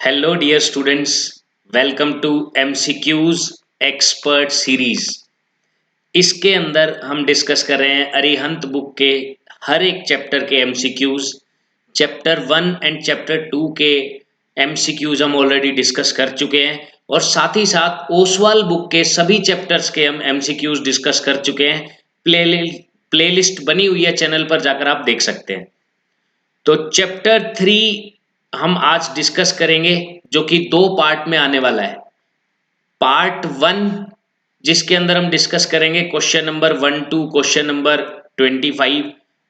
Hello dear students, welcome to MCQs expert series. इसके अंदर हम डिस्कस कर रहे हैं अरिहंत बुक के हर एक चैप्टर के एमसीक्यूज। चैप्टर 1 एंड चैप्टर 2 के एमसीक्यूज हम ऑलरेडी डिस्कस कर चुके हैं और साथ ही साथ ओसवाल बुक के सभी चैप्टर्स के हम एमसीक्यूज डिस्कस कर चुके हैं। प्लेलिस्ट बनी हुई है, चैनल पर जाकर आप देख सकते हैं। तो चैप्टर 3 हम आज डिस्कस करेंगे, जो कि दो पार्ट में आने वाला है। पार्ट 1 जिसके अंदर हम डिस्कस करेंगे question number 1 to question number 25,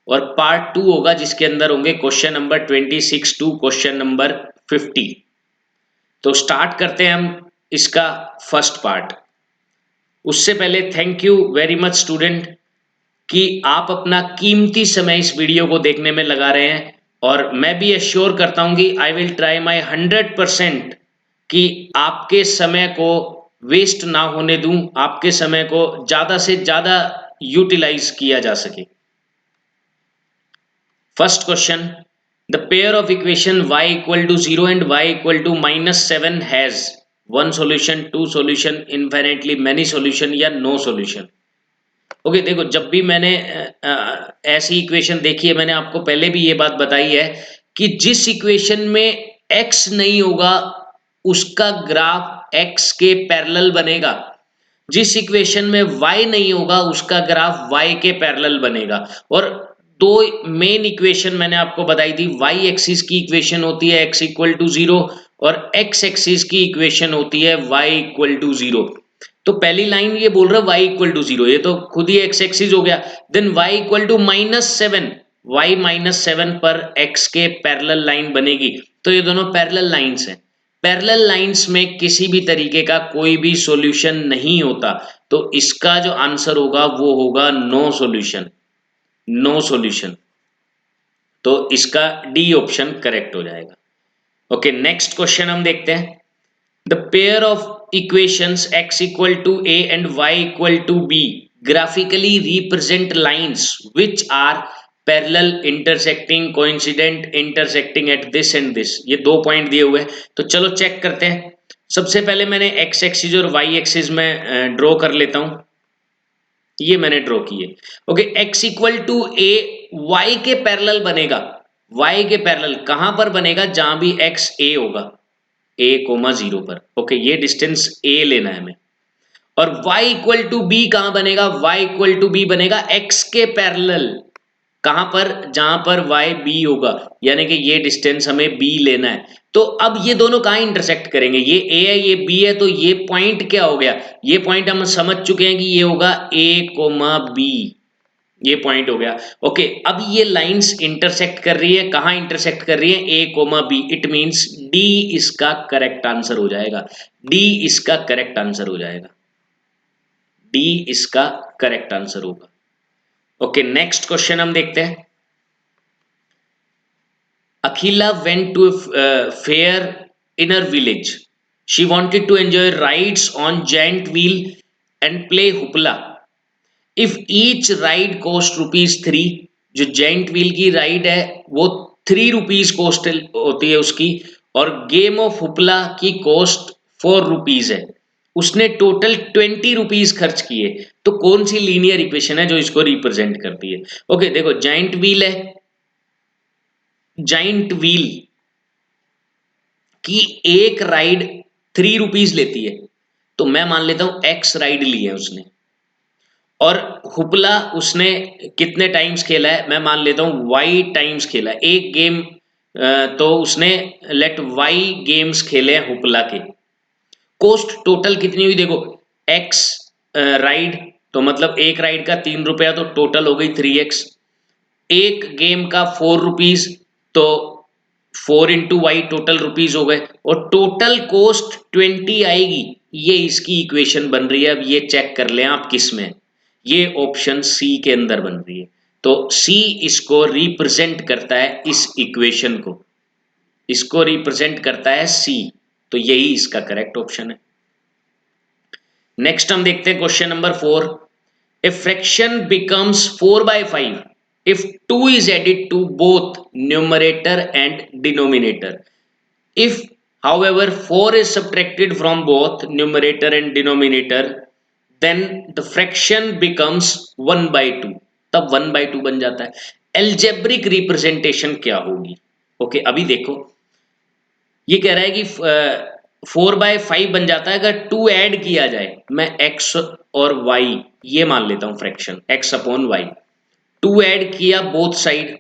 और पार्ट 2 होगा जिसके अंदर होंगे question number 26 to question number 50। तो स्टार्ट करते हैं हम इसका फर्स्ट पार्ट। उससे पहले thank you very much student कि आप अपना कीमती समय इस वीडियो को देखने में लगा रहे हैं, और मैं भी एश्योर करता हूं कि आई विल ट्राई माई 100% कि आपके समय को वेस्ट ना होने दूं, आपके समय को ज्यादा से ज्यादा यूटिलाइज किया जा सके। First question, the pair of equation y equal to 0 and y equal to -7 has one solution, two solution, infinitely many solution या नो सॉल्यूशन। ओके देखो, जब भी मैंने ऐसी इक्वेशन देखी है, मैंने आपको पहले भी ये बात बताई है कि जिस इक्वेशन में x नहीं होगा उसका ग्राफ x के पैरेलल बनेगा, जिस इक्वेशन में y नहीं होगा उसका ग्राफ y के पैरेलल बनेगा। और दो मेन इक्वेशन मैंने आपको बताई थी। y एक्सिस की इक्वेशन होती है x इक्वल टू 0 और x एक्सिस की इक्वेशन होती है y इक्वल टू 0। तो पहली लाइन ये बोल रहा है y इक्वल टू 0, ये तो खुद ही x एक्सिस हो गया। Then y equal to -7, y -7 पर x के पैरेलल लाइन बनेगी। तो ये दोनों पैरेलल लाइंस हैं। पैरेलल लाइंस में किसी भी तरीके का कोई भी सॉल्यूशन नहीं होता, तो इसका जो आंसर होगा वो होगा नो सॉल्यूशन, नो सॉल्यूशन। तो इसका डी ऑप्शन करेक्ट हो जाएगा। ओके, नेक्स्ट क्वेश्चन हम देखते हैं। The pair of equations x equal to a and y equal to b graphically represent lines which are parallel, intersecting, coincident, intersecting at this and this। ये दो point दिए हुए हैं, तो चलो चेक करते हैं। सबसे पहले मैंने x एक्सिस और y एक्सिस में ड्रॉ कर लेता हूं। ये मैंने ड्रॉ किए। Okay, x equal to a y के पैरेलल बनेगा। y के पैरेलल कहां पर बनेगा? जहां भी x a होगा, a कोमा 0 पर। ओके, ये डिस्टेंस a लेना है हमें। और y इक्वल टू बी कहां बनेगा? y इक्वल टू बी बनेगा x के पैरेलल। कहां पर? जहां पर y b होगा, यानी कि ये डिस्टेंस हमें b लेना है। तो अब ये दोनों कहां इंटरसेक्ट करेंगे? ये a है, ये b है, तो ये पॉइंट क्या हो गया? ये पॉइंट हम समझ चुके हैं कि ये होगा a कोमा b, ये पॉइंट हो गया। ओके, अब ये लाइंस इंटरसेक्ट कर रही है, कहां इंटरसेक्ट कर रही है? a comma b। It means D इसका करेक्ट आंसर हो जाएगा, डी इसका करेक्ट आंसर हो जाएगा, डी इसका करेक्ट आंसर होगा। ओके, नेक्स्ट क्वेश्चन हम देखते हैं। Akhila went to a fair in her village. She wanted to enjoy rides on giant wheel and play hoopla. If each ride cost ₹3, जो giant wheel की ride है वो ₹3 cost होती है उसकी, और गेम ऑफ हुपला की कॉस्ट ₹4 है। उसने टोटल ₹20 खर्च किए। तो कौन सी लीनियर इक्वेशन है जो इसको रिप्रेजेंट करती है? ओके देखो, जाइंट व्हील है, जाइंट व्हील की एक राइड ₹3 लेती है, तो मैं मान लेता हूं एक्स राइड ली है उसने। और हुपला उसने कितने टाइम्स खेला है? मैं मान लेता हूं वाई टाइम्स खेला है एक गेम। तो उसने लेट वाई गेम्स खेले हैं हुपला के। कॉस्ट टोटल कितनी हुई? देखो, एक्स राइड, तो मतलब एक राइड का ₹3, तो टोटल हो गई 3x। एक गेम का ₹4, तो 4 × y टोटल रुपीज हो गए, और टोटल कॉस्ट 20 आएगी। ये इसकी इक्वेशन बन रही है। अब ये चेक कर लें आप किस में, ये ऑप्शन सी के अंदर बन रही है। तो सी इसको रिप्रेजेंट करता है, इस इक्वेशन को, इसको रिप्रेजेंट करता है सी। तो यही इसका करेक्ट ऑप्शन है। नेक्स्ट हम देखते हैं question number 4। A fraction becomes 4/5 if 2 is added to both numerator and denominator. If however 4 is subtracted from both numerator and denominator, then the fraction becomes 1 by 2, तब 1 by 2 बन जाता है। Algebraic representation क्या होगी? Okay अभी देखो, ये कह रहा है कि 4/5 बन जाता है अगर 2 ऐड किया जाए। मैं x और y ये मान लेता हूं fraction, x upon y, 2 add किया बोथ साइड,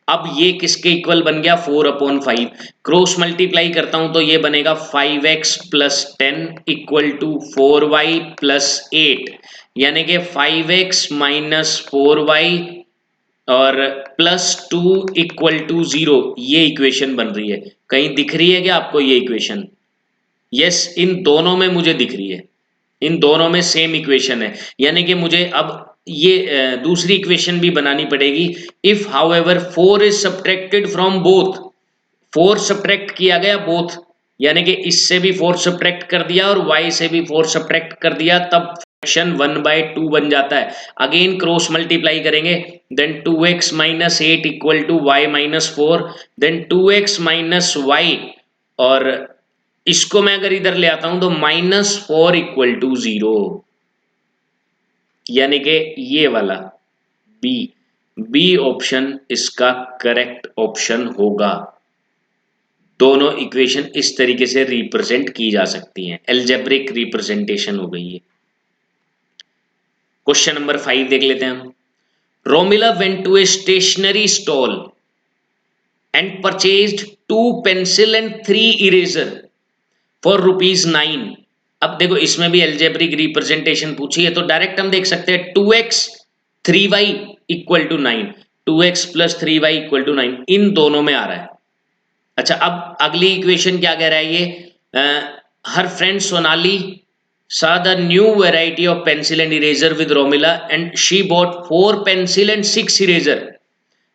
अब ये किसके इक्वल बन गया? 4/5। क्रॉस मल्टीप्लाई करता हूं तो ये बनेगा 5x plus 10 equal to 4y plus 8, यानी कि 5x माइनस 4y और प्लस 2 इक्वल टू 0। ये इक्वेशन बन रही है। कहीं दिख रही है क्या आपको ये इक्वेशन? यस, इन दोनों में मुझे दिख रही है, इन दोनों में सेम इक्वेशन है, यानी कि मुझे अब ये दूसरी इक्वेशन भी बनानी पड़ेगी। If however 4 is subtracted from both, 4 subtract किया गया बोथ, यानी कि इससे भी 4 सब्ट्रैक्ट कर दिया और y से भी 4 सब्ट्रैक्ट कर दिया, तब फ्रैक्शन 1/2 बन जाता है। अगेन क्रॉस मल्टीप्लाई करेंगे, then 2x minus 8 equal to y minus 4, then 2x minus y, और इसको मैं अगर इधर ले आता हूं तो -4 इक्वल टू 0, यानी कि ये वाला बी, बी ऑप्शन इसका करेक्ट ऑप्शन होगा। दोनों इक्वेशन इस तरीके से रिप्रेजेंट की जा सकती हैं, एल्जेब्रिक रिप्रेजेंटेशन हो गई है। क्वेश्चन नंबर 5 देख लेते हैं हम। Romila went to a stationery stall and purchased 2 pencil and 3 eraser for ₹9। अब देखो इसमें भी एल्जेब्रिक रिप्रेजेंटेशन पूछी है तो डायरेक्ट हम देख सकते हैं 2x 3y equal to 9, 2x plus 3y equal to 9, इन दोनों में आ रहा है। अच्छा अब अगली इक्वेशन क्या कह रहा है ये, हर friend Sonali saw the new variety of pencil and eraser with Romila and she bought 4 pencil and 6 eraser।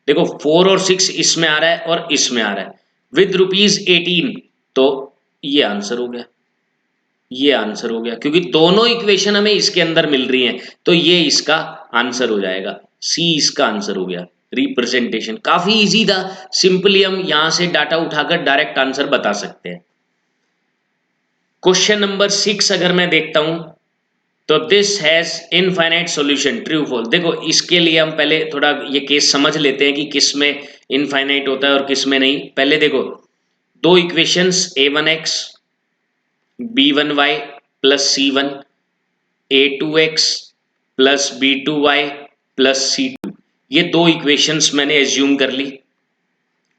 देखो 4 और 6 इसमें आ रहा है और इसमें आ रहा है, विद ₹18, तो ये आंसर हो गया, ये आंसर हो गया, क्योंकि दोनों इक्वेशन हमें इसके अंदर मिल रही हैं, तो ये इसका आंसर हो जाएगा, सी इसका आंसर हो गया। रिप्रेजेंटेशन काफी इजी था, सिंपली हम यहां से डाटा उठाकर डायरेक्ट आंसर बता सकते हैं। क्वेश्चन नंबर 6 अगर मैं देखता हूं तो this has infinite solution, true false. देखो इसके लिए हम पहले थोड़ा ये केस समझ लेते हैं कि किस में इनफाइनाइट होता है और किस में नहीं। पहले देखो दो equations a1x b1y plus c1, a2x plus b2y plus c2, ये दो इक्वेशंस मैंने एज्यूम कर ली।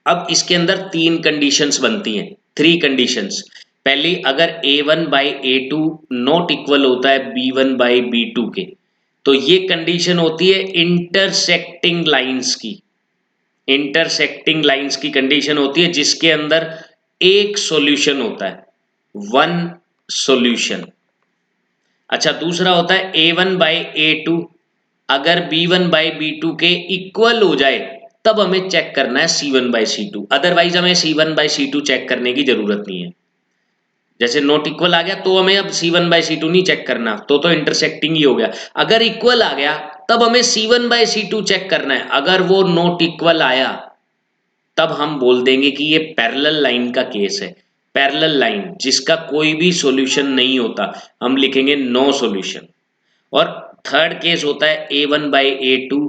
अब इसके अंदर 3 कंडीशंस बनती हैं, 3 कंडीशंस। पहली, अगर a1 by a2 not equal होता है b1 बाई b2 के, तो ये कंडीशन होती है इंटरसेक्टिंग लाइंस की, इंटरसेक्टिंग लाइंस की कंडीशन होती है जिसके अंदर एक सॉल्यूशन होता है, वन सॉल्यूशन। अच्छा दूसरा होता है a1 बाई a2, अगर b1 बाई b2 के इक्वल हो जाए तब हमें चेक करना है c1 बाई c2, अदरवाइज हमें c1 बाई c2 चेक करने की जरूरत नहीं है। जैसे नॉट इक्वल आ गया तो हमें अब c1 बाई c2 नहीं चेक करना, तो इंटरसेक्टिंग ही हो गया। अगर इक्वल आ गया तब हमें c1 बाई c2 चेक करना है, अगर वो नॉट इक्वल आया तब हम बोल देंगे कि ये पैरेलल लाइन का केस है। पैरेलल लाइन जिसका कोई भी सॉल्यूशन नहीं होता हम लिखेंगे नो सॉल्यूशन। और थर्ड केस होता है a1 by a2,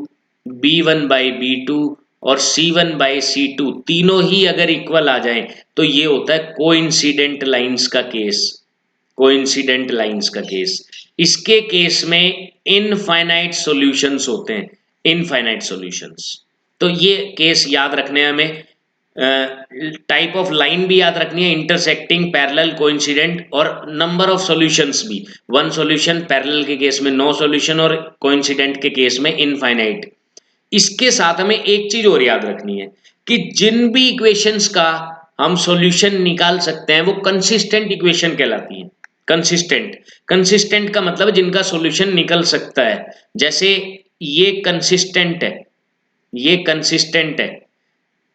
b1 by b2 और c1 बाई c2, तीनों ही अगर इक्वल आ जाएं तो ये होता है कोइंसिडेंट लाइंस का केस, कोइंसिडेंट लाइंस का केस। इसके केस में इनफाइनाइट सॉल्यूशंस होते हैं, इनफाइनाइट सॉल्यूशंस। तो ये केस याद रखने हमें, टाइप ऑफ लाइन भी याद रखनी है, इंटरसेक्टिंग, पैरेलल, कोइंसिडेंट, और नंबर ऑफ सॉल्यूशंस भी, वन सॉल्यूशन, पैरेलल के केस में नो सॉल्यूशन और कोइंसिडेंट के केस में इनफाइनाइट। इसके साथ हमें एक चीज और याद रखनी है कि जिन भी इक्वेशंस का हम सॉल्यूशन निकाल सकते हैं वो कंसिस्टेंट इक्वेशन कहलाती है। कंसिस्टेंट, कंसिस्टेंट का मतलब जिनका सॉल्यूशन निकल सकता है। जैसे ये कंसिस्टेंट है, ये कंसिस्टेंट है,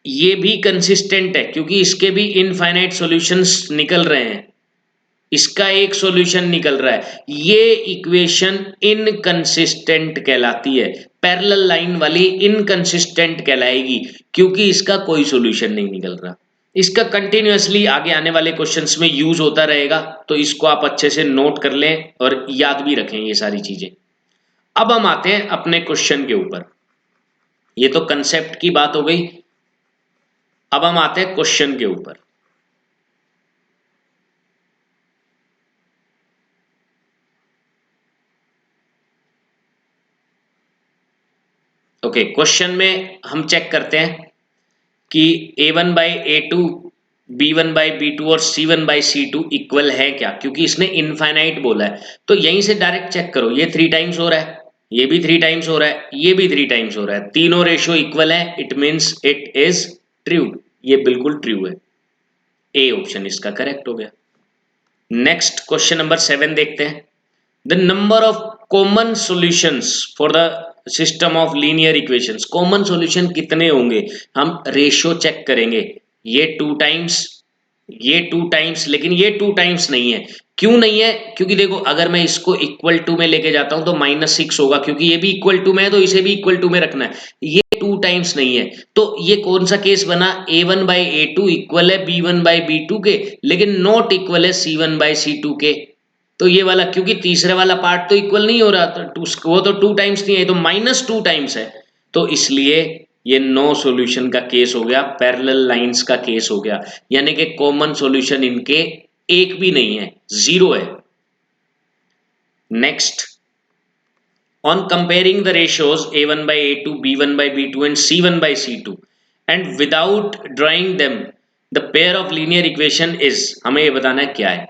ये भी कंसिस्टेंट है क्योंकि इसके भी इनफाइनाइट सॉल्यूशंस निकल रहे हैं, इसका एक सॉल्यूशन निकल रहा है, ये इक्वेशन इनकंसिस्टेंट कहलाती है। पैरेलल लाइन वाली इनकंसिस्टेंट कहलाएगी क्योंकि इसका कोई सॉल्यूशन नहीं निकल रहा। इसका कंटिन्यूअसली आगे आने वाले क्वेश्चंस में यूज होता रहेगा, तो इसको आप अच्छे से नोट कर लें और याद भी रखें ये सारी चीजें। अब हम आते हैं अपने क्वेश्चन के ऊपर। ये तो कंसेप्ट की बात हो गई, अब हम आते हैं क्वेश्चन के ऊपर। ओके, क्वेश्चन में हम चेक करते हैं कि a1 by a2, b1 by b2 और c1 बाई c2 इक्वल है क्या, क्योंकि इसने इनफाइनाइट बोला है। तो यहीं से डायरेक्ट चेक करो, ये 3 टाइम्स हो रहा है, ये भी 3 टाइम्स हो रहा है, ये भी 3 टाइम्स हो रहा है, तीनों रेशियो इक्वल है, it means it is true. ये बिल्कुल ट्रू है, ए ऑप्शन इसका करेक्ट हो गया। नेक्स्ट क्वेश्चन नंबर 7 देखते हैं। The number of common solutions for the system of linear equations, common solution कितने होंगे, हम रेशियो चेक करेंगे। ये 2 टाइम्स, ये 2 टाइम्स, लेकिन ये 2 टाइम्स नहीं है। क्यों नहीं है? क्योंकि देखो, अगर मैं इसको इक्वल टू में लेके जाता हूं तो -6 होगा, क्योंकि ये भी इक्वल टू में है तो इसे भी इक्वल टू में रखना है। ये 2 टाइम्स नहीं है, तो ये कौन सा केस बना, a1 बाई a2 इक्वल है b1 बाई b2 के, लेकिन नॉट इक्वल है c1 बाई c2 के। तो ये वाला, क्योंकि तीसरे वाला पार्ट तो इक्वल नहीं हो रहा, तो वो तो 2 टाइम्स नहीं है, तो -2 टाइम्स है, तो इसलिए ये नो सॉल्यूशन का केस हो गया, पैरेलल लाइंस का केस हो गया, यानी कि कॉमन सॉल्यूशन इनके एक भी नहीं है, 0 है। Next, on comparing the ratios a1 by a2, b1 by b2 and c1 by c2 and without drawing them, the pair of linear equation is, हमें ये बताना है क्या है।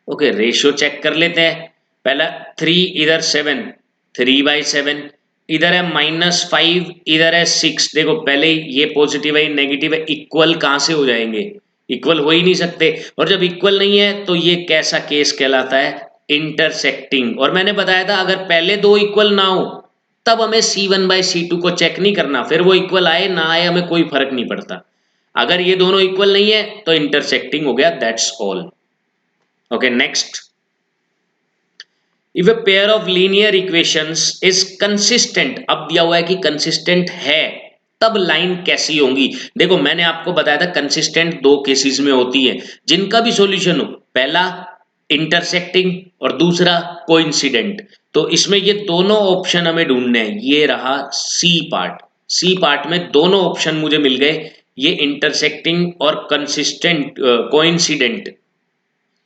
ओके, रेशियो चेक कर लेते हैं। पहला 3, इधर 7, 3/7, इधर है -5, इधर है 6। देखो पहले ये पॉजिटिव है, नेगेटिव है, इक्वल कहां से हो जाएंगे, इक्वल हो ही नहीं सकते। और जब इक्वल नहीं है तो ये कैसा केस कहलाता है, इंटरसेक्टिंग। और मैंने बताया था अगर पहले दो इक्वल ना हो तब हमें c1 बाई c2 को चेक नहीं करना, फिर वो इक्वल आए ना आए हमें कोई फर्क नहीं पड़ता। अगर ये दोनों इक्वल नहीं है तो इंटरसेक्टिंग हो गया, that's all. Okay, next, if a pair of linear equations is consistent, अब दिया हुआ है कि कंसिस्टेंट है, तब लाइन कैसी होंगी। देखो मैंने आपको बताया था कंसिस्टेंट 2 केसेस में होती है, जिनका भी सॉल्यूशन हो, पहला इंटरसेक्टिंग और दूसरा कोइंसिडेंट। तो इसमें ये दोनों ऑप्शन हमें ढूंढने हैं। ये रहा सी पार्ट, सी पार्ट में दोनों ऑप्शन मुझे मिल गए, ये इंटरसेक्टिंग और कंसिस्टेंट, कोइंसिडेंट,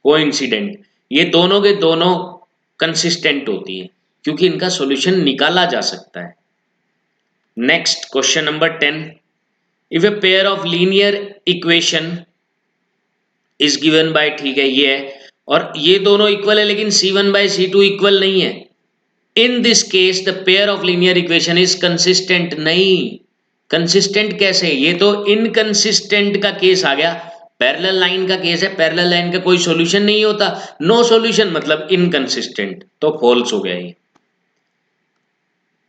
कोइंसिडेंट, ये दोनों के दोनों कंसिस्टेंट होती है, क्योंकि इनका सॉल्यूशन निकाला जा सकता है। Next, question number 10, if a pair of linear equation is given by, ठीक है ये है, और ये दोनों इक्वल है लेकिन c1 बाय c2 इक्वल नहीं है, in this case the pair of linear equation is consistent. नहीं, कंसिस्टेंट कैसे, ये तो इनकंसिस्टेंट का केस आ गया। पैरेलल लाइन का केस है, पैरेलल लाइन का कोई सॉल्यूशन नहीं होता, नो सॉल्यूशन मतलब इनकंसिस्टेंट, तो फॉल्स हो गया ये।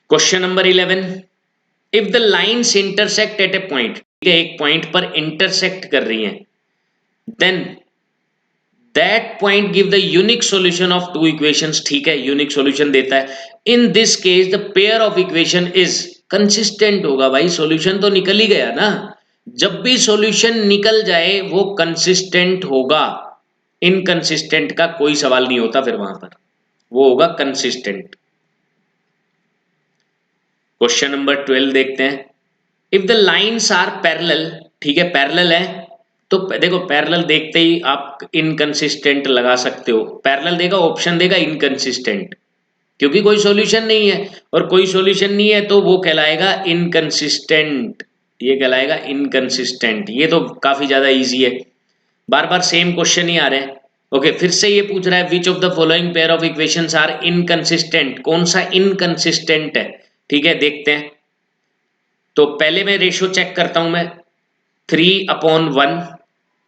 Question number 11, if the lines intersect at a point, एक पॉइंट पर इंटरसेक्ट कर रही हैं, then that point give the unique solution of two equations, ठीक है यूनिक सॉल्यूशन देता है। In this case the pair of equation is consistent होगा। भाई सॉल्यूशन तो निकल ही गया ना, जब भी सॉल्यूशन निकल जाए वो कंसिस्टेंट होगा, इनकंसिस्टेंट का कोई सवाल नहीं होता, फिर वहां पर वो होगा कंसिस्टेंट। क्वेश्चन नंबर 12 देखते हैं, if the lines are parallel, ठीक है पैरेलल है, तो देखो पैरेलल देखते ही आप इनकंसिस्टेंट लगा सकते हो, पैरेलल देगा ऑप्शन देगा इनकंसिस्टेंट, क्योंकि कोई सॉल्यूशन नहीं है, और कोई सॉल्यूशन नहीं है तो वो कहलाएगा इनकंसिस्टेंट, ये कहलाएगा इनकंसिस्टेंट। ये तो काफी ज्यादा इजी है, बार बार सेम क्वेश्चन ही आ रहे हैं। ओके, फिर से ये पूछ रहा है which of the following pair of equations are inconsistent, कौन सा इनकंसिस्टेंट है, ठीक है देखते हैं। तो पहले मैं रेशियो चेक करता हूं मैं, 3/1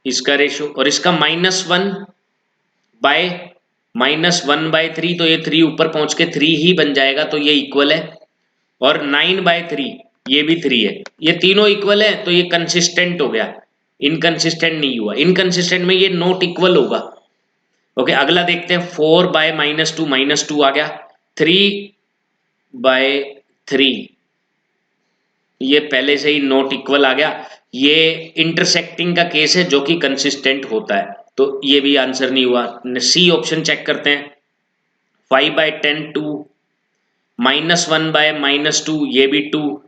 इसका रेशियो, और इसका -1/3, तो ये 3 ऊपर पहुंच के 3 ही बन जाएगा, तो ये इक्वल है। और 9/3 ये भी 3 है, ये तीनों इक्वल है, तो ये कंसिस्टेंट हो गया, इनकंसिस्टेंट नहीं हुआ। इनकंसिस्टेंट में ये नॉट इक्वल होगा। ओके, अगला देखते हैं, 4/-2 -2 आ गया, 3/3 ये पहले से ही नॉट इक्वल आ गया, ये इंटरसेक्टिंग का केस है जो कि कंसिस्टेंट होता है, तो ये भी आंसर नहीं हुआ। सी ऑप्शन चेक करते हैं। 5/10 2, -1/-2 ये भी 2,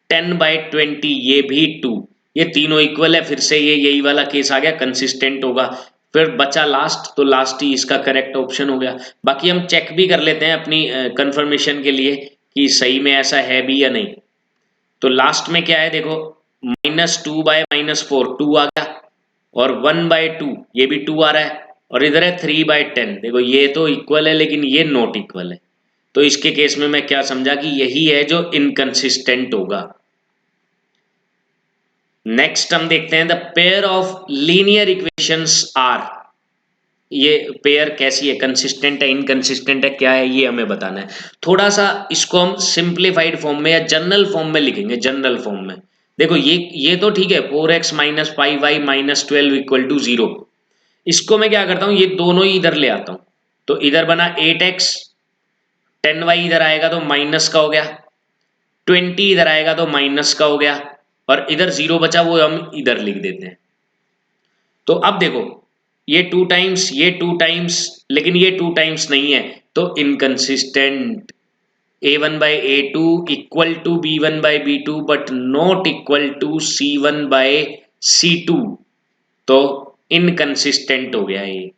10/20 ये भी 2, ये तीनों इक्वल है। फिर से ये यही वाला केस आ गया, कंसिस्टेंट होगा। फिर बचा लास्ट, तो लास्ट ही इसका करेक्ट ऑप्शन हो गया। बाकी हम चेक भी कर लेते हैं अपनी कंफर्मेशन के लिए कि सही में ऐसा है भी या नहीं। तो लास्ट में क्या है देखो, -2/-4 2 आ गया, और 1/2 ये भी 2 आ रहा है, और इधर है 3/10। देखो ये तो इक्वल है लेकिन ये नॉट इक्वल है, तो इसके केस में मैं क्या समझा कि यही है जो इनकंसिस्टेंट होगा। नेक्स्ट हम देखते हैं the pair of linear equations are. ये पेयर कैसी है, कंसिस्टेंट है, इनकंसिस्टेंट है, क्या है, ये हमें बताना है। थोड़ा सा इसको हम सिंप्लीफाइड फॉर्म में या जनरल फॉर्म में लिखेंगे। जनरल फॉर्म में देखो, ये तो ठीक है, 4x - 5y - 12 = 0। इसको मैं क्या करता हूं, ये दोनों ही इधर ले आता हूं, तो इधर बना 8x, 10y इधर आएगा तो माइनस का हो गया, 20 इधर आएगा तो माइनस का हो गया, और इधर 0 बचा वो हम इधर लिख देते हैं। तो अब देखो, ये 2 टाइम्स, ये 2 टाइम्स, लेकिन ये 2 टाइम्स नहीं है, तो inconsistent. a1/a2 = b1/b2 but not equal to c1/c2, तो इनकंसिस्टेंट हो गया ये।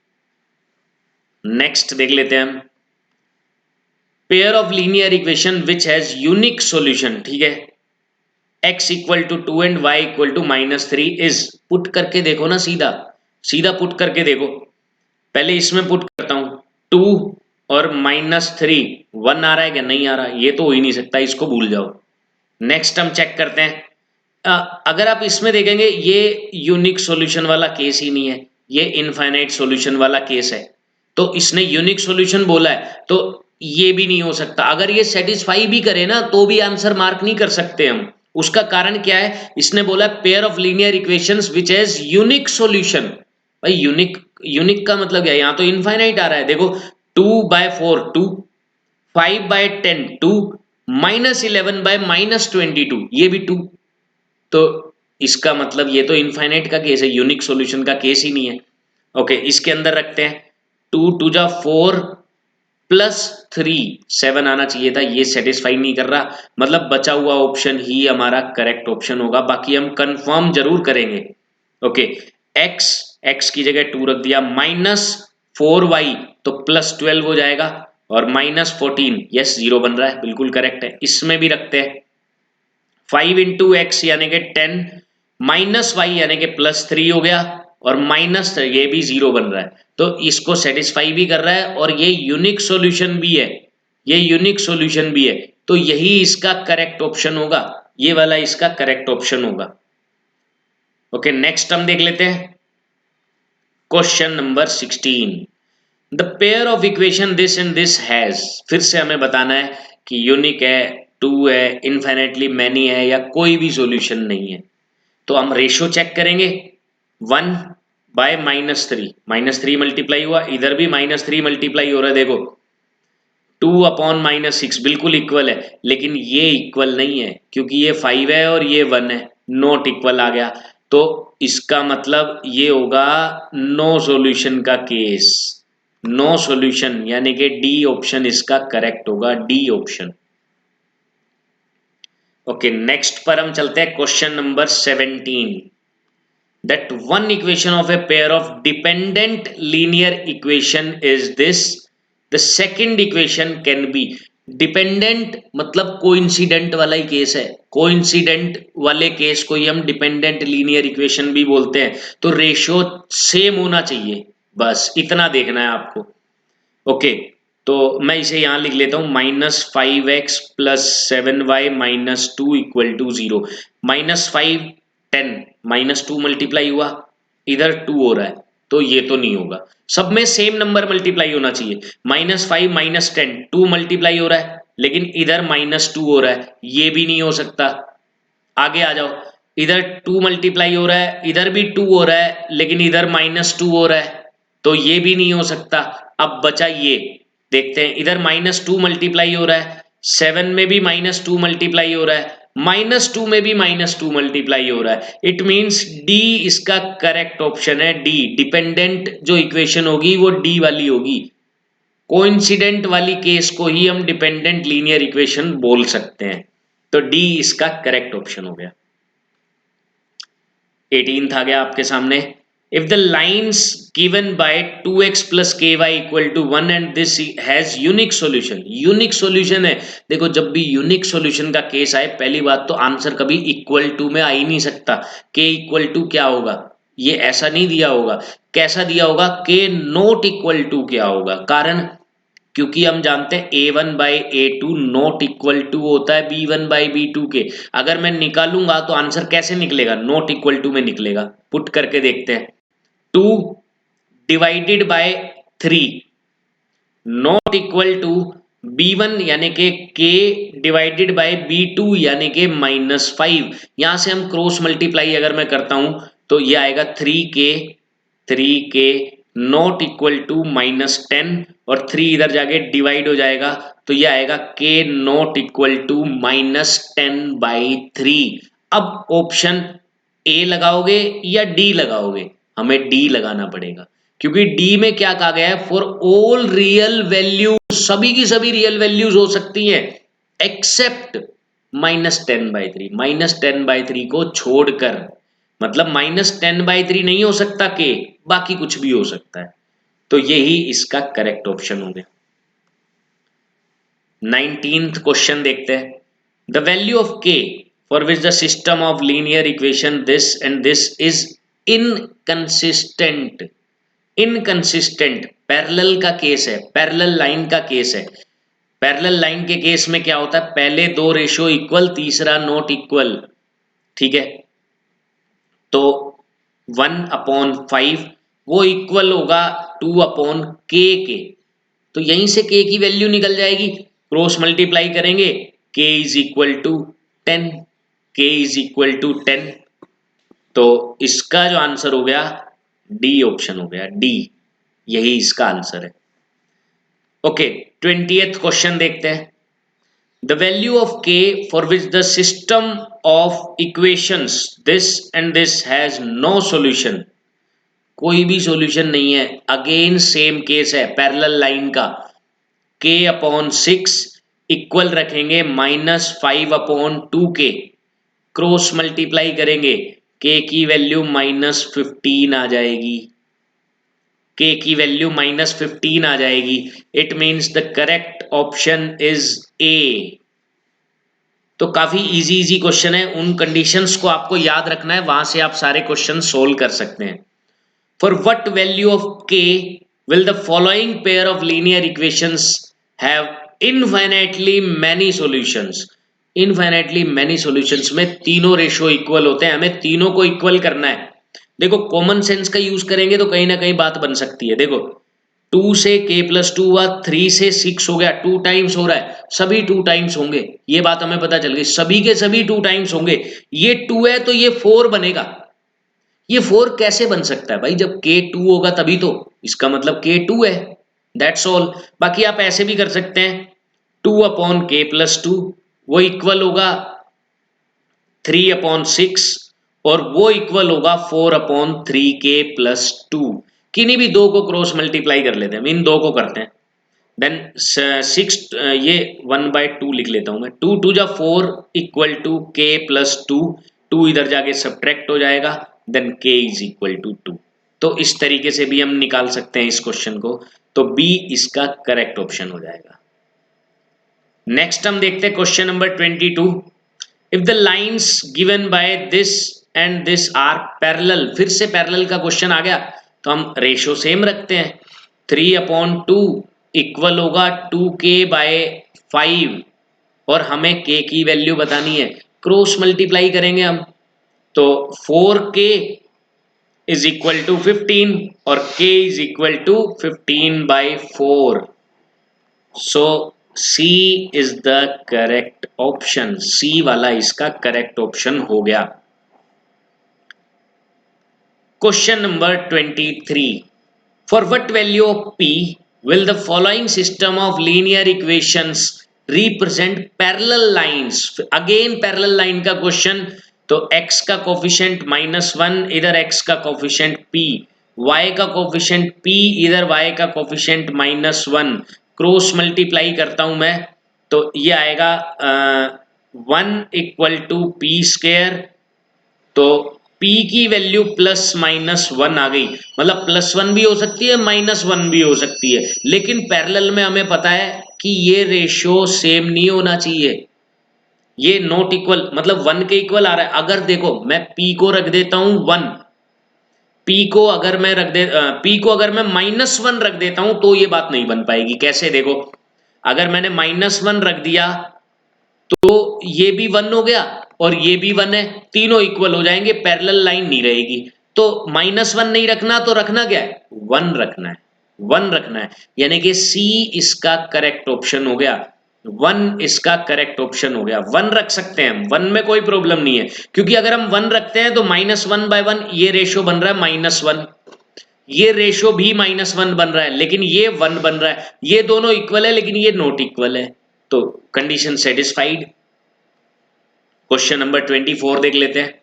नेक्स्ट देख लेते हैं हम, pair of linear equation which has unique solution. ठीक है, x = 2 and y = -3 is, put करके देखो ना, सीधा सीधा पुट करके देखो। पहले इसमें पुट करता हूं, 2 और -3, 1 आ रहा है क्या, नहीं आ रहा, ये तो हो ही नहीं सकता, इसको भूल जाओ। नेक्स्ट हम चेक करते हैं, अगर आप इसमें देखेंगे ये यूनिक सॉल्यूशन वाला केस ही नहीं है, ये इनफाइनाइट सॉल्यूशन वाला केस है। तो इसने यूनिक सॉल्यूशन बोला है, तो ये भी नहीं हो सकता। अगर ये सेटिस्फाई भी करे ना तो भी आंसर मार्क नहीं कर सकते हम। उसका कारण क्या है, इसने बोला pair of linear equations which has unique solution. भाई यूनिक, यूनिक का मतलब क्या है, यहां तो इनफाइनाइट आ रहा है। देखो 2/4 2, 5/10 2, -11/-22 ये भी 2, तो इसका मतलब ये तो इनफाइनाइट का केस है, यूनिक सॉल्यूशन का केस ही नहीं है। ओके, इसके अंदर रखते हैं, 2 2 जा 4 +3 7 आना चाहिए था, ये सेटिस्फाई नहीं कर रहा, मतलब बचा हुआ ऑप्शन ही हमारा करेक्ट ऑप्शन होगा। बाकी हम कंफर्म जरूर करेंगे। ओके, x, x की जगह 2 रख दिया, -4y तो +12 हो जाएगा, और -14, यस 0 बन रहा है, बिल्कुल करेक्ट है। इसमें भी रखते हैं 5 × x यानी कि 10, -y यानी कि +3 हो गया, और माइनस ये भी 0 बन रहा है, तो इसको सेटिस्फाई भी कर रहा है, और ये यूनिक सॉल्यूशन भी है, ये यूनिक सॉल्यूशन भी है, तो यही इसका करेक्ट ऑप्शन होगा, ये वाला इसका करेक्ट ऑप्शन होगा। ओके, नेक्स्ट हम देख लेते हैं question number 16, the pair of equation this and this has. फिर से हमें बताना है कि यूनिक है, 2 है, इनफाइनाइटली मैनी है, या कोई भी सॉल्यूशन नहीं है। तो हम रेशियो चेक करेंगे, 1/-3, -3 मल्टीप्लाई हुआ, इधर भी -3 मल्टीप्लाई हो रहा है। देखो 2/-6 बिल्कुल इक्वल है, लेकिन ये इक्वल नहीं है क्योंकि ये 5 है और ये 1 है, नॉट इक्वल आ गया। तो इसका मतलब ये होगा नो सॉल्यूशन का केस, नो सॉल्यूशन, यानी कि डी ऑप्शन इसका करेक्ट होगा, डी ऑप्शन। ओके, नेक्स्ट पर हम चलते हैं question number 17, that one equation of a pair of dependent linear equation is this, the second equation can be, dependent मतलब कोइंसिडेंट वाला ही केस है, कोइंसिडेंट वाले केस को ही हम डिपेंडेंट लीनियर इक्वेशन भी बोलते हैं। तो रेशियो सेम होना चाहिए, बस इतना देखना है आपको। ओके, तो मैं इसे यहां लिख लेता हूं, -5x + 7y - 2 = 0। -5 10, -2 मल्टीप्लाई हुआ, इधर 2 हो रहा है, तो ये तो नहीं होगा। सब में सेम नंबर मल्टीप्लाई होना चाहिए। -5 - 10 2 मल्टीप्लाई हो रहा है, लेकिन इधर -2 हो रहा है, ये भी नहीं हो सकता। आगे आ जाओ, इधर 2 मल्टीप्लाई हो रहा है, इधर भी 2 हो रहा है, लेकिन इधर -2 हो रहा है, तो ये भी नहीं हो सकता। अब बचा ये, देखते हैं, इधर -2 मल्टीप्लाई हो रहा है, 7 में भी -2 मल्टीप्लाई हो रहा है, -2 में भी -2 मल्टीप्लाई हो रहा है, इट मीन्स डी इसका करेक्ट ऑप्शन है। डी डिपेंडेंट जो इक्वेशन होगी वो डी वाली होगी। कोइंसिडेंट वाली केस को ही हम डिपेंडेंट लीनियर इक्वेशन बोल सकते हैं। तो डी इसका करेक्ट ऑप्शन हो गया। 18th आ गया आपके सामने। If the lines given by 2x plus k y equal to 1 and this has unique solution, unique solution है। देखो जब भी यूनिक सॉल्यूशन का केस आए, पहली बात तो आंसर कभी इक्वल टू में आ ही नहीं सकता। के इक्वल टू क्या होगा, ये ऐसा नहीं दिया होगा। कैसा दिया होगा, के नॉट इक्वल टू क्या होगा। कारण क्योंकि हम जानते हैं a1/a2 नॉट इक्वल टू होता है b1/b2 के। अगर मैं निकालूंगा तो आंसर कैसे निकलेगा, नॉट इक्वल टू में निकलेगा। पुट करके देखते हैं। 2 divided by 3 not equal to b1 यानी कि k डिवाइडेड बाय b2 यानी कि -5। यहां से हम क्रॉस मल्टीप्लाई अगर मैं करता हूं तो ये आएगा 3k नॉट इक्वल टू -10 और 3 इधर जाके डिवाइड हो जाएगा तो ये आएगा k नॉट इक्वल टू -10/3। अब ऑप्शन ए लगाओगे या डी लगाओगे, हमें डी लगाना पड़ेगा क्योंकि डी में क्या कहा गया है, फॉर ऑल रियल वैल्यू, सभी की सभी रियल वैल्यूज हो सकती हैं एक्सेप्ट -10/3। -10/3 को छोड़कर, मतलब -10/3 नहीं हो सकता के, बाकी कुछ भी हो सकता है। तो यही इसका करेक्ट ऑप्शन हो गया। 19th क्वेश्चन देखते हैं। द वैल्यू ऑफ के for which the system of linear equation this and this is inconsistent. Inconsistent parallel का केस है, पैरेलल लाइन का केस है। पैरेलल लाइन के केस में क्या होता है, पहले दो रेशो इक्वल, तीसरा नॉट इक्वल। ठीक है, तो 1/5 वो इक्वल होगा 2/k के। तो यहीं से k की वैल्यू निकल जाएगी, क्रॉस मल्टीप्लाई करेंगे k is equal to 10, k is equal to 10। तो इसका जो आंसर हो गया डी ऑप्शन हो गया, डी यही इसका आंसर है। ओके, 20th क्वेश्चन देखते हैं। The value of k for which the system of equations this and this has no solution. कोई भी सॉल्यूशन नहीं है, अगेन सेम केस है पैरेलल लाइन का। k/6 इक्वल रखेंगे -5/2k, क्रॉस मल्टीप्लाई करेंगे k की वैल्यू -15 आ जाएगी, k की वैल्यू -15 आ जाएगी। It means the correct option is A. तो काफी इजी क्वेश्चन है, उन कंडीशंस को आपको याद रखना है, वहां से आप सारे क्वेश्चन सोल्व कर सकते हैं। For what value of k will the following pair of linear equations have infinitely many solutions? Infinitely many solutions में तीनों रेशो इक्वल होते हैं, हमें तीनों को इक्वल करना है। देखो कॉमन सेंस का यूज करेंगे तो कहीं ना कहीं बात बन सकती है। देखो 2 से k+2 हुआ, 3 से 6 हो गया, 2 टाइम्स हो रहा है, सभी 2 टाइम्स होंगे, ये बात हमें पता चल गई, सभी के सभी 2 टाइम्स होंगे। ये 2 है तो ये 4 बनेगा। ये 4 कैसे बन सकता है भाई, जब k 2 होगा तभी तो, इसका मतलब k 2 है, दैट्स ऑल। बाकी आप ऐसे भी कर सकते हैं 2/k+2 वो इक्वल होगा 3/6 और वो इक्वल होगा 4/3k+2। किन्हीं भी दो को क्रॉस मल्टीप्लाई कर लेते हैं, इन दो को करते हैं। देन 6 ये 1/2 लिख लेता हूं मैं, 2 2 जा 4 इक्वल टू k+2, 2 इधर जाके सब्ट्रैक्ट हो जाएगा, then k is equal to 2। तो इस तरीके से भी हम निकाल सकते हैं इस क्वेश्चन को। तो बी इसका करेक्ट ऑप्शन हो जाएगा। नेक्स्ट हम देखते हैं question number 22। If the lines given by this and this are parallel, फिर से पैरेलल का क्वेश्चन आ गया तो हम रेशो सेम रखते हैं। 3/2 इक्वल होगा 2k/5 और हमें k की वैल्यू बतानी है, क्रॉस मल्टीप्लाई करेंगे हम तो 4k इज इक्वल टू 15 और k is equal to 15/4। So C is the correct option, C वाला इसका करेक्ट ऑप्शन हो गया। Question number 23। For what value of P will the following system of linear equations represent parallel lines. Again parallel line का question, तो x का coefficient -1, इधर x का coefficient p, y का कोफिशिएंट p, इधर y का कोफिशिएंट -1, क्रॉस मल्टीप्लाई करता हूं मैं, तो ये आएगा 1 इक्वल टू पी स्क्वायर। तो p की वैल्यू +-1 आ गई, मतलब +1 भी हो सकती है, -1 भी हो सकती है, लेकिन पैरेलल में हमें पता है कि ये रेशियो सेम नहीं होना चाहिए, ये नॉट इक्वल, मतलब 1 के इक्वल आ रहा है। अगर देखो मैं p को रख देता हूं 1, p को अगर मैं -1 रख देता हूं तो ये बात नहीं बन पाएगी। कैसे? देखो, अगर मैंने -1 रख दिया तो ये भी 1 हो गया और ये भी 1 है, तीनों इक्वल हो जाएंगे, पैरेलल लाइन नहीं रहेगी। तो -1 नहीं रखना, तो रखना क्या है? 1 रखना है, 1 रखना है, यानी कि सी इसका करेक्ट ऑप्शन हो गया, 1 इसका करेक्ट ऑप्शन हो गया। 1 रख सकते हैं हम, 1 में कोई प्रॉब्लम नहीं है, क्योंकि अगर हम 1 रखते हैं तो -1/1 ये रेशियो बन रहा है -1, ये रेशियो भी -1 बन रहा है, लेकिन ये 1 बन रहा है, ये दोनों इक्वल है लेकिन ये नॉट इक्वल है, तो कंडीशन सेटिस्फाइड। क्वेश्चन नंबर 24 देख लेते हैं।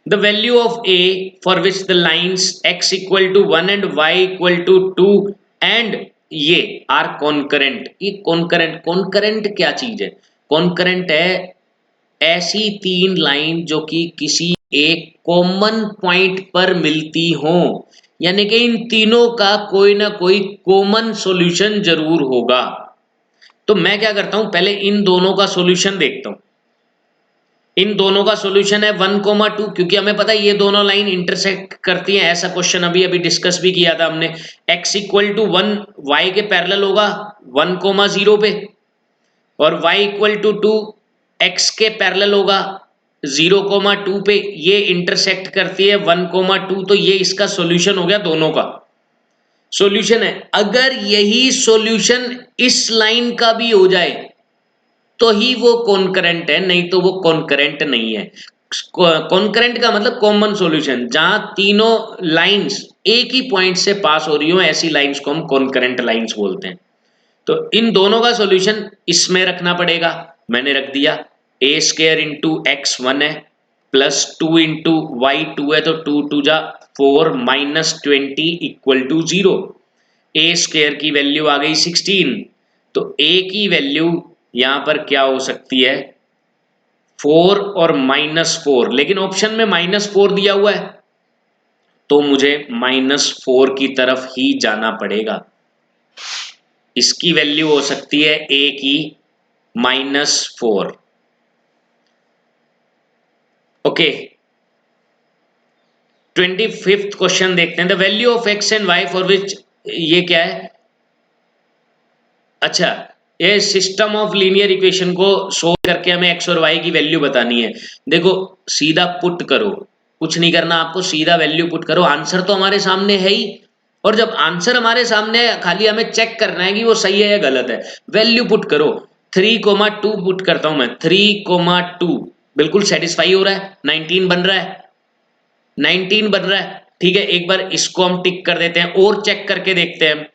The value of a for which the lines x equal to 1 and y equal to 2 and ये आर कॉन्करेंट। ये कॉन्करेंट क्या चीज है? कॉन्करेंट है ऐसी तीन लाइन जो कि किसी एक कॉमन पॉइंट पर मिलती हो, यानी कि इन तीनों का कोई ना कोई कॉमन सॉल्यूशन जरूर होगा। तो मैं क्या करता हूं, पहले इन दोनों का सॉल्यूशन देखता हूं। इन दोनों का सॉल्यूशन है 1,2, क्योंकि हमें पता है ये दोनों लाइन इंटरसेक्ट करती हैं, ऐसा क्वेश्चन अभी अभी डिस्कस भी किया था हमने। x इक्वल टू 1 y के पैरेलल होगा 1,0 पे, और y इक्वल टू 2 x के पैरेलल होगा 0,2 पे, ये इंटरसेक्ट करती है 1,2, तो ये इसका सॉल्यूशन हो गया, दोनों का सॉल्यूशन है। अगर यही सॉल्यूशन इस लाइन का भी हो जाए तो ही वो कॉन्करेंट है, नहीं तो वो कॉन्करेंट नहीं है। कॉन्करेंट का मतलब कॉमन सॉल्यूशन, जहां तीनों लाइंस एक ही पॉइंट से पास हो रही हो, ऐसी लाइंस को हम कॉन्करेंट लाइंस बोलते हैं। तो इन दोनों का सॉल्यूशन इसमें रखना पड़ेगा, मैंने रख दिया। ए स्क्वायर इंटू एक्स 1 है, प्लस 2 इंटू वाई 2 है, तो 2 2 जा 4 -20 इक्वल टू 0। ए स्क्वायर की वैल्यू आ गई 16, तो ए की वैल्यू यहां पर क्या हो सकती है? 4 और -4, लेकिन ऑप्शन में -4 दिया हुआ है, तो मुझे -4 की तरफ ही जाना पड़ेगा। इसकी वैल्यू हो सकती है a की -4। ओके, 25th क्वेश्चन देखते हैं। The value of x and y for which, ये क्या है? अच्छा, ये सिस्टम ऑफ लीनियर इक्वेशन को सोल्व करके हमें x और y की वैल्यू बतानी है। देखो, सीधा पुट करो, कुछ नहीं करना आपको, सीधा वैल्यू पुट करो, आंसर तो हमारे सामने है ही, और जब आंसर हमारे सामने है खाली हमें चेक करना है कि वो सही है या गलत है। वैल्यू पुट करो, 3,2 पुट करता हूं मैं, 3,2 बिल्कुल सेटिस्फाई हो रहा है, 19 बन रहा है, 19 बन रहा है। ठीक है, एक बार इसको हम टिक कर देते हैं और चेक करके देखते हैं।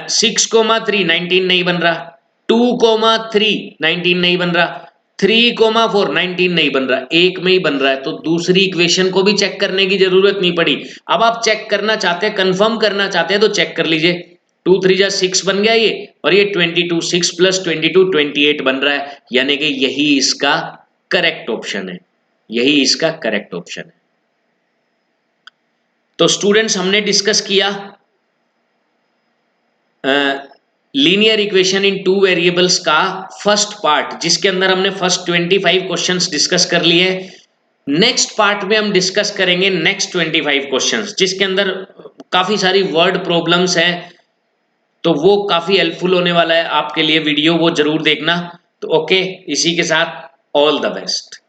6,3 19 नहीं बन रहा, 2,3 19 नहीं बन रहा, 3,4 19 नहीं बन रहा, एक में ही बन रहा है, तो दूसरी इक्वेशन को भी चेक करने की जरूरत नहीं पड़ी। अब आप चेक करना चाहते हैं, कंफर्म करना चाहते हैं, तो चेक कर लीजिए, 2 3 जा 6 बन गया ये, और ये 22, 6 + 22 28 बन रहा है, यानी कि यही इसका करेक्ट ऑप्शन है, यही इसका करेक्ट ऑप्शन है। तो स्टूडेंट्स, हमने डिस्कस किया linear equation in two variables का फर्स्ट पार्ट, जिसके अंदर हमने फर्स्ट 25 क्वेश्चंस डिस्कस कर लिए। नेक्स्ट पार्ट में हम डिस्कस करेंगे नेक्स्ट 25 क्वेश्चंस, जिसके अंदर काफी सारी वर्ड प्रॉब्लम्स हैं, तो वो काफी हेल्पफुल होने वाला है आपके लिए वीडियो, वो जरूर देखना। तो ओके, इसी के साथ ऑल द बेस्ट।